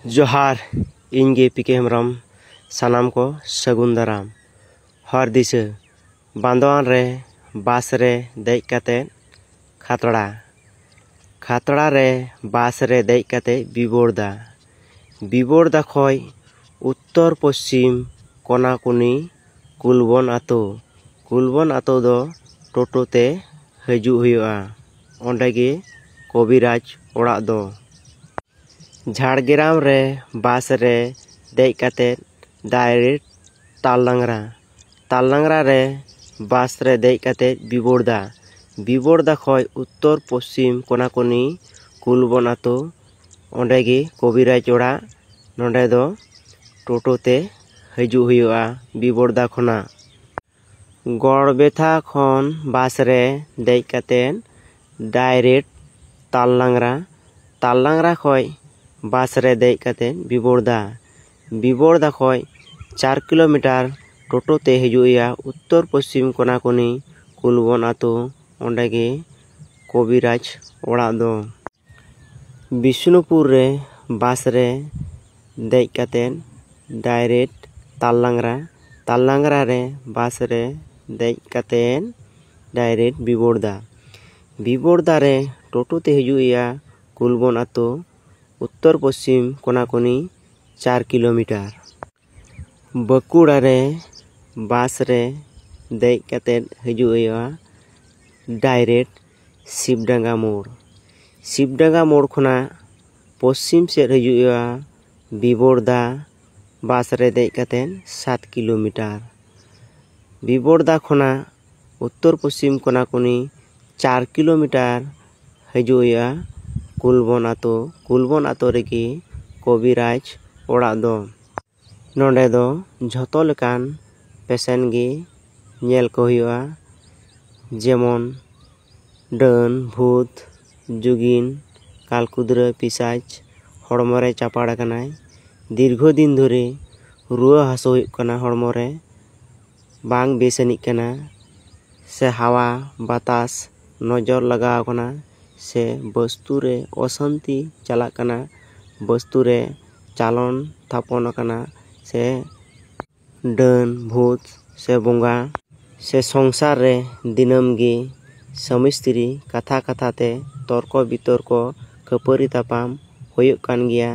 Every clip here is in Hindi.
जोहार इनगे पीके हेम्ब्रम सानाम को सगुन दाराम हर दिशा बांदवान रे बास रे देज काते खातड़ा रे बास रे देज काते बिबोरदा खय उत्तर पश्चिम कोनाकुनी कुलबन आतो दो टोटो ते हजू हुआ ओंडेगे कबिराज ओड़ा दो झाड़ग्राम रे बास रे देज काते डायरेक्ट ताललांगरा रे बास रे देज काते बिबोरदा खय उत्तर पश्चिम कोनाकुनी कुलबन आतो ओंडेगे कबिराज ओड़ा नोंडे दो टोटो ते हजू हुआ बिबोरदा खना गड़बेथा खन बास रे देज काते डायरेक्ट ताललांगरा खय बास रे देज काते बिबोरदा खय 4 किलोमीटर टोटो ते हजूया उत्तर पश्चिम कोनाकुनी कुलबन आतो ओंडेगे कबिराज ओड़ा दो बिष्णुपुर रे बास रे देज काते डायरेक्ट ताललांगरा रे बास रे देज काते डायरेक्ट बिबोरदा रे टोटो ते हजूया कुलबन आतो उत्तर पश्चिम कोनाकुनी 4 किलोमीटर बकुड़ा रे बास रे देज काते हजूया डायरेक्ट शिवडांगा मोड़ खना पश्चिम सेड हजूया बिबोरदा बास रे देज काते 7 किलोमीटर बिबोरदा खना उत्तर पश्चिम कोनाकुनी 4 किलोमीटर हजूया कुलबन आतो रेगी कबिराज ओड़ा दो नोंडे दो झोतो लेकान पेशेंट गे नेल को हुआ जेमन डान भूत जुगिन कालकुद्रा पिशाच हड़मोरे चापाड़ कनाय दीर्घ दिन धरे रुआ हासो हुयुग कना हड़मोरे बांग बेसनिक कना से हवा बातास नजर लगाव कना से बस्तु रे अशांति चलाक कना बस्तु रे चालन थापन कना से डान भूत से बोंगा से संसार रे दिनम गे स्वामी स्त्री कथा ते तर्क बितर्क खपारी तापाम हुयुग कान गिया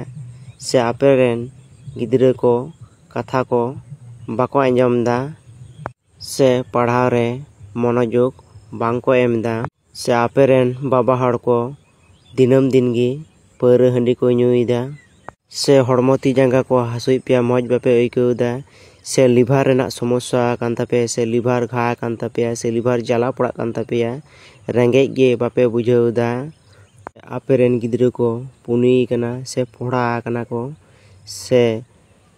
से आपेरेन गिद्रा को कथा को बाको आंजमदा से पढ़ाव रे मनोयोग बांको एमदा से आपेरेन बाबा हड़ को दिनम दिन गे पौरा हांडी को ᱧᱩᱭᱫᱟ से हड़मो ती जांगा को हासुई पिया मौज बापे अइकौदा से लिभार रेना समस्या कान तापेया से लिभार घा कान तापेया से लिभार जाला पड़ा कान तापेया रेंगेज गे बापे बुझाउदा आपेरेन गिद्रा को पुनी कना से फोड़ा कना को से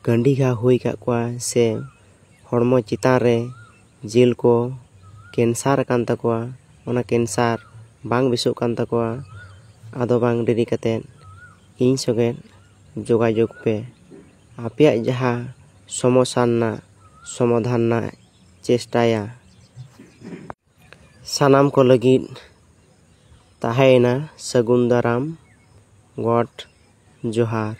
गंडी घा हुई का को से हड़मो चितान रे जेल को कैंसर कान ताकोआ ओना कैंसर बांग बेसोग कान ताकोआ आदो बांग देरी काते इन सगे जोगाजोग पे आपेया जहाँ समस्या ना समाधान ना चेष्टाया सानाम को लगी ताहेना सगुन दाराम गॉड जोहार।